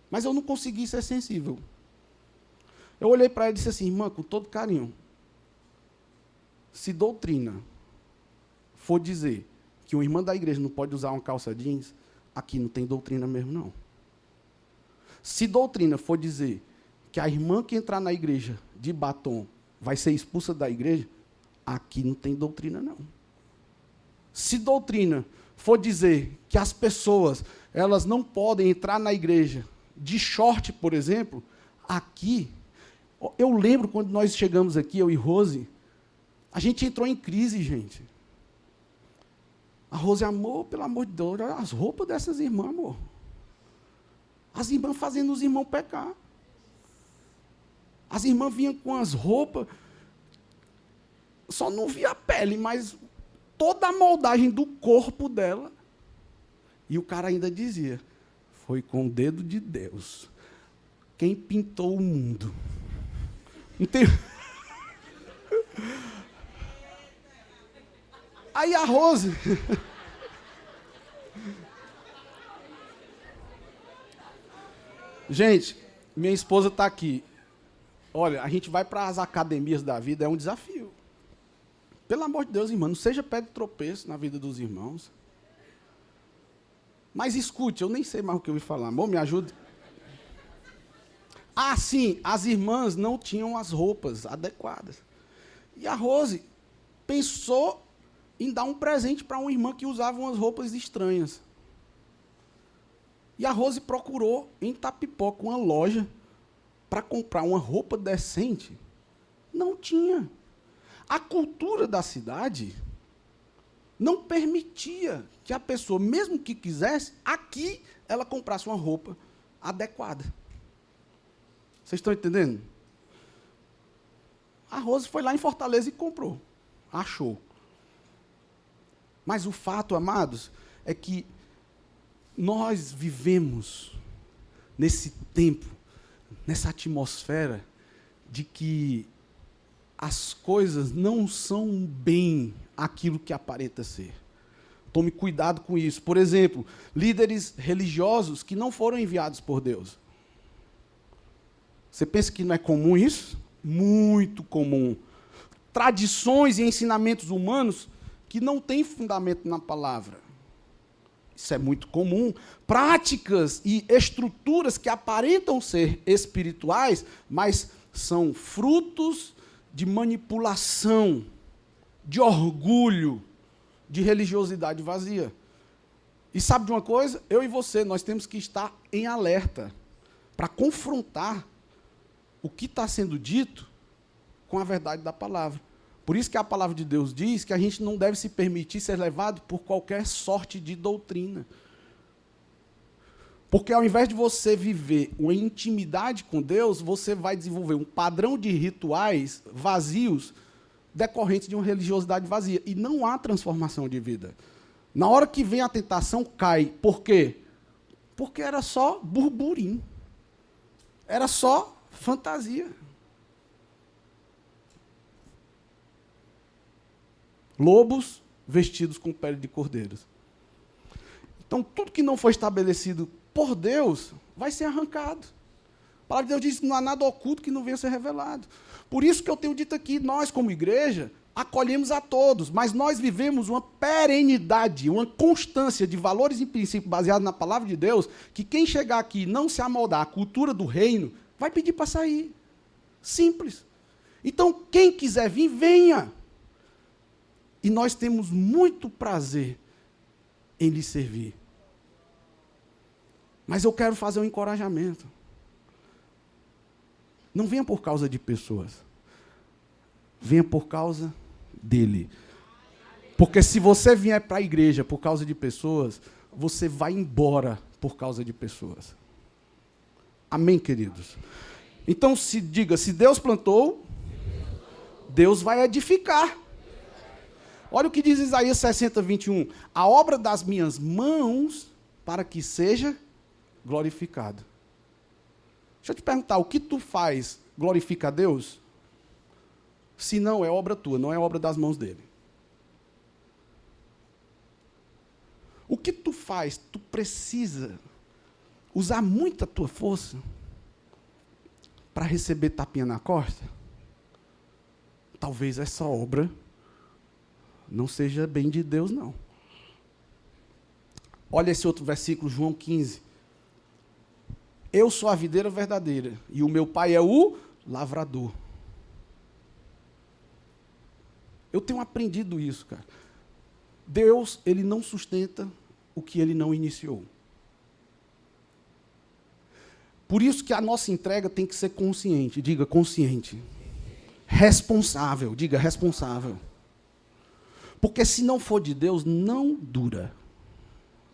Mas eu não consegui ser sensível. Eu olhei para ela e disse assim, irmã, com todo carinho, se doutrina for dizer que uma irmã da igreja não pode usar uma calça jeans, aqui não tem doutrina mesmo, não. Se doutrina for dizer que a irmã que entrar na igreja de batom vai ser expulsa da igreja, aqui não tem doutrina, não. Se doutrina for dizer que as pessoas elas não podem entrar na igreja de short, por exemplo, aqui, eu lembro quando nós chegamos aqui, eu e Rose, a gente entrou em crise, gente. A Rose, amor, pelo amor de Deus, olha as roupas dessas irmãs, amor. As irmãs fazendo os irmãos pecar. As irmãs vinham com as roupas, só não via a pele, mas toda a moldagem do corpo dela. E o cara ainda dizia, foi com o dedo de Deus. Quem pintou o mundo? Não tem... Aí a Rose... Gente, minha esposa está aqui. Olha, a gente vai para as academias da vida, é um desafio. Pelo amor de Deus, irmão, não seja pé de tropeço na vida dos irmãos. Mas escute, eu nem sei mais o que eu ia falar. Amor, me ajude. Ah, sim, as irmãs não tinham as roupas adequadas. E a Rose pensou em dar um presente para uma irmã que usava umas roupas estranhas. E a Rose procurou em Itapipoca uma loja para comprar uma roupa decente. Não tinha. A cultura da cidade não permitia que a pessoa, mesmo que quisesse, aqui ela comprasse uma roupa adequada. Vocês estão entendendo? A Rose foi lá em Fortaleza e comprou. Achou. Mas o fato, amados, é que nós vivemos nesse tempo, nessa atmosfera de que as coisas não são bem aquilo que aparenta ser. Tome cuidado com isso. Por exemplo, líderes religiosos que não foram enviados por Deus. Você pensa que não é comum isso? Muito comum. Tradições e ensinamentos humanos que não têm fundamento na palavra. Isso é muito comum. Práticas e estruturas que aparentam ser espirituais, mas são frutos de manipulação, de orgulho, de religiosidade vazia. E sabe de uma coisa? Eu e você, nós temos que estar em alerta para confrontar o que está sendo dito com a verdade da palavra. Por isso que a palavra de Deus diz que a gente não deve se permitir ser levado por qualquer sorte de doutrina. Porque ao invés de você viver uma intimidade com Deus, você vai desenvolver um padrão de rituais vazios decorrentes de uma religiosidade vazia. E não há transformação de vida. Na hora que vem a tentação, cai. Por quê? Porque era só burburinho. Era só fantasia. Lobos vestidos com pele de cordeiros. Então, tudo que não foi estabelecido por Deus vai ser arrancado. A palavra de Deus diz que não há nada oculto que não venha a ser revelado. Por isso que eu tenho dito aqui, nós como igreja, acolhemos a todos, mas nós vivemos uma perenidade, uma constância de valores e princípios baseados na palavra de Deus, que quem chegar aqui e não se amoldar à cultura do reino, vai pedir para sair. Simples. Então, quem quiser vir, venha. E nós temos muito prazer em lhe servir. Mas eu quero fazer um encorajamento. Não venha por causa de pessoas. Venha por causa dele. Porque se você vier para a igreja por causa de pessoas, você vai embora por causa de pessoas. Amém, queridos? Então, diga, se Deus plantou, Deus vai edificar. Olha o que diz Isaías 60, 21. A obra das minhas mãos, para que seja glorificado. Deixa eu te perguntar, o que tu faz glorifica a Deus? Se não, é obra tua, não é obra das mãos dele. O que tu faz, tu precisa usar muita tua força para receber tapinha na costa? Talvez essa obra não seja bem de Deus, não. Olha esse outro versículo, João 15. Eu sou a videira verdadeira, e o meu pai é o lavrador. Eu tenho aprendido isso, cara. Deus, ele não sustenta o que ele não iniciou. Por isso que a nossa entrega tem que ser consciente. Diga, consciente. Responsável. Diga, responsável. Porque se não for de Deus, não dura.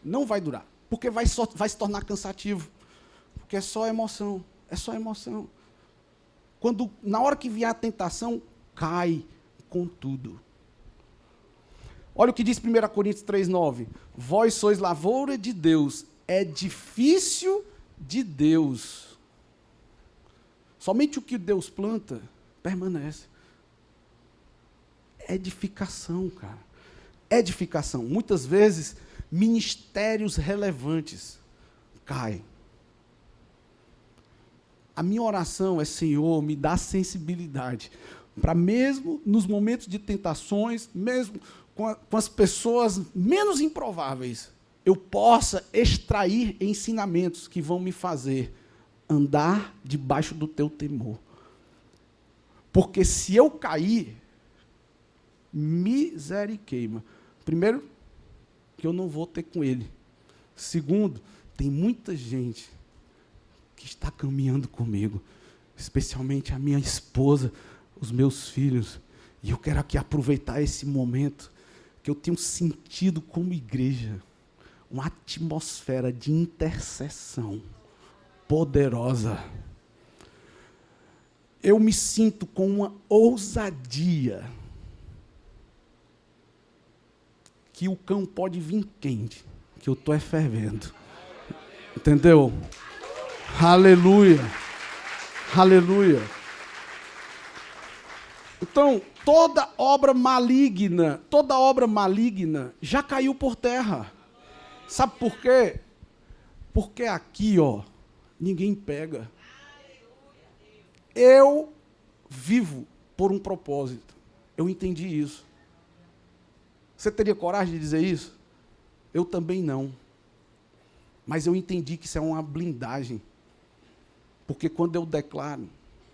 Não vai durar. Porque vai se tornar cansativo. Porque é só emoção. É só emoção. Na hora que vier a tentação, cai com tudo. Olha o que diz 1 Coríntios 3,9. Vós sois lavoura de Deus, edifício de Deus. Somente o que Deus planta permanece. Edificação, cara. Edificação. Muitas vezes, ministérios relevantes caem. A minha oração é, Senhor, me dá sensibilidade. para mesmo nos momentos de tentações, mesmo com as pessoas menos improváveis, eu possa extrair ensinamentos que vão me fazer andar debaixo do teu temor. Porque se eu cair, misericórdia. Primeiro, que eu não vou ter com ele. Segundo, tem muita gente que está caminhando comigo, especialmente a minha esposa, os meus filhos. E eu quero aqui aproveitar esse momento que eu tenho sentido como igreja, uma atmosfera de intercessão poderosa. Eu me sinto com uma ousadia que o cão pode vir quente, que eu estou fervendo. Entendeu? Aleluia. Aleluia. Então, toda obra maligna já caiu por terra. Sabe por quê? Porque aqui, ninguém pega. Eu vivo por um propósito. Eu entendi isso. Você teria coragem de dizer isso? Eu também não. Mas eu entendi que isso é uma blindagem. Porque quando eu declaro,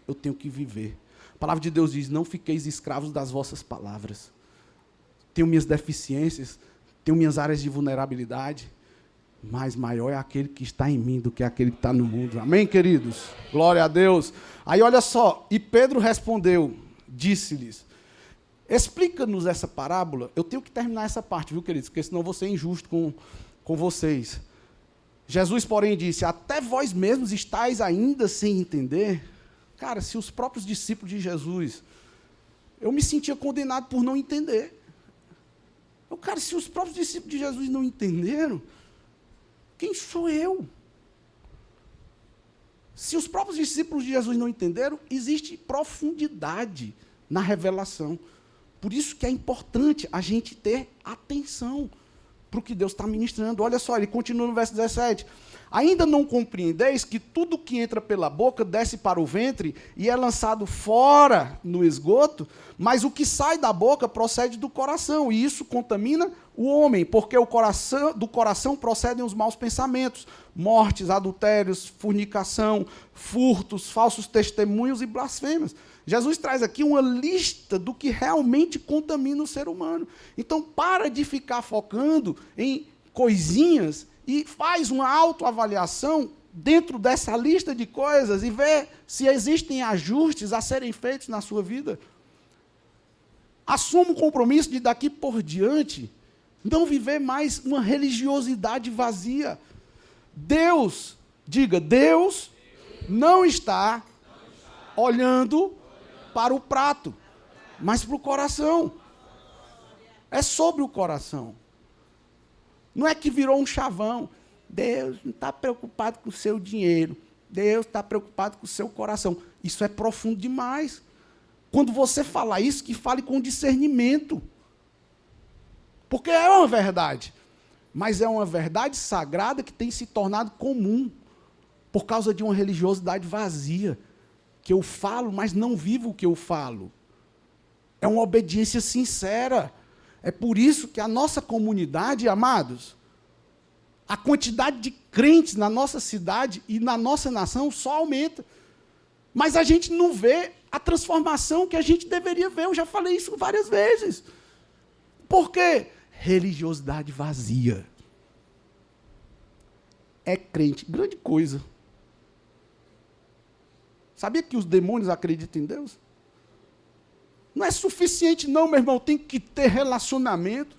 eu tenho que viver. A palavra de Deus diz, não fiqueis escravos das vossas palavras. Tenho minhas deficiências, tenho minhas áreas de vulnerabilidade, mas maior é aquele que está em mim do que aquele que está no mundo. Amém, queridos? Glória a Deus. Aí olha só, e Pedro respondeu, disse-lhes, explica-nos essa parábola. Eu tenho que terminar essa parte, viu, queridos? Porque senão eu vou ser injusto com vocês. Jesus, porém, disse, até vós mesmos estáis ainda sem entender? Cara, se os próprios discípulos de Jesus, eu me sentia condenado por não entender. Cara, se os próprios discípulos de Jesus não entenderam, quem sou eu? Se os próprios discípulos de Jesus não entenderam, existe profundidade na revelação. Por isso que é importante a gente ter atenção para o que Deus está ministrando. Olha só, ele continua no verso 17. Ainda não compreendeis que tudo que entra pela boca desce para o ventre e é lançado fora no esgoto, mas o que sai da boca procede do coração, e isso contamina o homem, porque do coração procedem os maus pensamentos, mortes, adultérios, fornicação, furtos, falsos testemunhos e blasfêmias. Jesus traz aqui uma lista do que realmente contamina o ser humano. Então, para de ficar focando em coisinhas e faz uma autoavaliação dentro dessa lista de coisas e vê se existem ajustes a serem feitos na sua vida. Assuma o compromisso de daqui por diante não viver mais uma religiosidade vazia. Deus, diga, Deus não está olhando para o prato, mas para o coração. É sobre o coração. Não é que virou um chavão. Deus não está preocupado com o seu dinheiro. Deus está preocupado com o seu coração. Isso é profundo demais. Quando você falar isso, que fale com discernimento. Porque é uma verdade. Mas é uma verdade sagrada que tem se tornado comum por causa de uma religiosidade vazia. Que eu falo, mas não vivo o que eu falo. É uma obediência sincera. É por isso que a nossa comunidade, amados, a quantidade de crentes na nossa cidade e na nossa nação só aumenta. Mas a gente não vê a transformação que a gente deveria ver. Eu já falei isso várias vezes. Por quê? Religiosidade vazia. É crente, grande coisa. Sabia que os demônios acreditam em Deus? Não é suficiente não, meu irmão. Tem que ter relacionamento,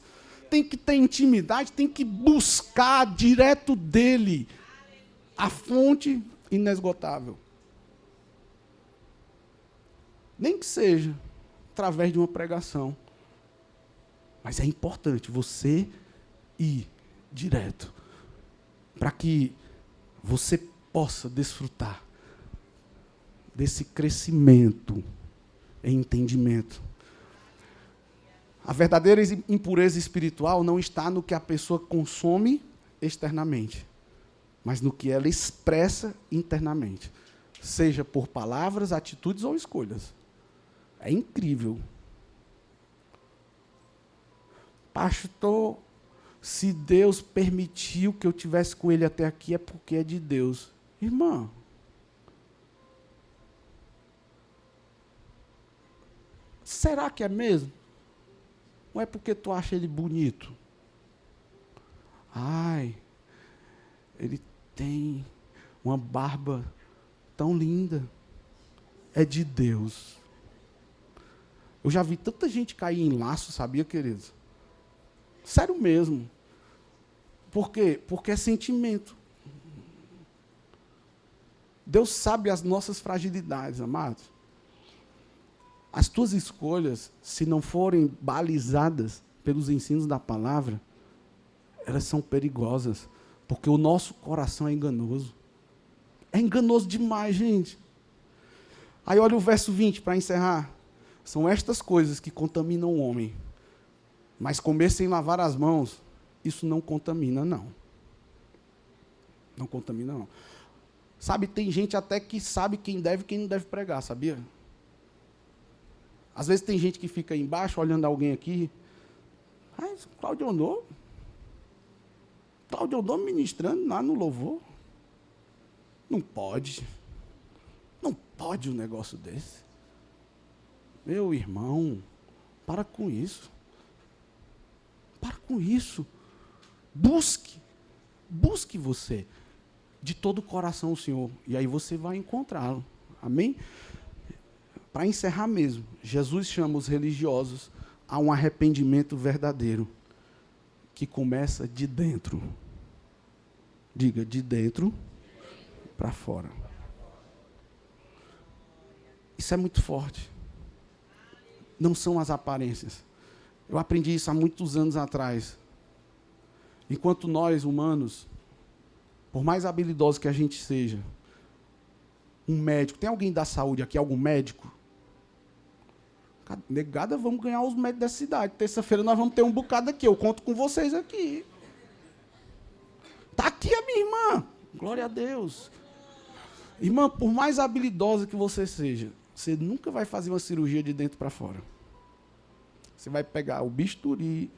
tem que ter intimidade, tem que buscar direto dele a fonte inesgotável. Nem que seja através de uma pregação. Mas é importante você ir direto para que você possa desfrutar desse crescimento em entendimento. A verdadeira impureza espiritual não está no que a pessoa consome externamente, mas no que ela expressa internamente, seja por palavras, atitudes ou escolhas. É incrível. Pastor, se Deus permitiu que eu tivesse com ele até aqui, é porque é de Deus. Irmã, será que é mesmo? Ou é porque tu acha ele bonito? Ai, ele tem uma barba tão linda. É de Deus. Eu já vi tanta gente cair em laço, sabia, queridos? Sério mesmo. Por quê? Porque é sentimento. Deus sabe as nossas fragilidades, amados. As tuas escolhas, se não forem balizadas pelos ensinos da palavra, elas são perigosas, porque o nosso coração é enganoso. É enganoso demais, gente. Aí olha o verso 20 para encerrar. São estas coisas que contaminam o homem. Mas comer sem lavar as mãos, isso não contamina, não. Não contamina, não. Sabe, tem gente até que sabe quem deve e quem não deve pregar, sabia? Às vezes tem gente que fica embaixo olhando alguém aqui. Ah, Cláudio Ondô ministrando lá no louvor. Não pode. Não pode um negócio desse. Meu irmão, para com isso. Para com isso. Busque você de todo o coração o Senhor, e aí você vai encontrá-lo. Amém? Para encerrar mesmo, Jesus chama os religiosos a um arrependimento verdadeiro, que começa de dentro. Diga, de dentro para fora. Isso é muito forte. Não são as aparências. Eu aprendi isso há muitos anos atrás. Enquanto nós, humanos, por mais habilidosos que a gente seja, um médico, tem alguém da saúde aqui, algum médico? Negada, vamos ganhar os médicos da cidade. Terça-feira nós vamos ter um bocado aqui, eu conto com vocês aqui. Está aqui a minha irmã, glória a Deus. Irmã, por mais habilidosa que você seja, você nunca vai fazer uma cirurgia de dentro para fora. Você vai pegar o bisturi,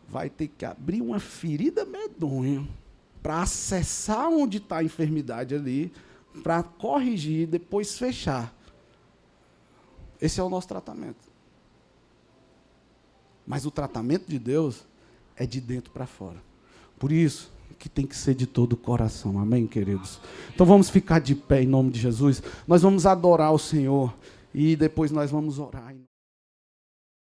vai ter que abrir uma ferida medonha para acessar onde está a enfermidade ali, para corrigir, depois fechar. Esse é o nosso tratamento. Mas o tratamento de Deus é de dentro para fora. Por isso que tem que ser de todo o coração. Amém, queridos? Então vamos ficar de pé em nome de Jesus. Nós vamos adorar o Senhor e depois nós vamos orar.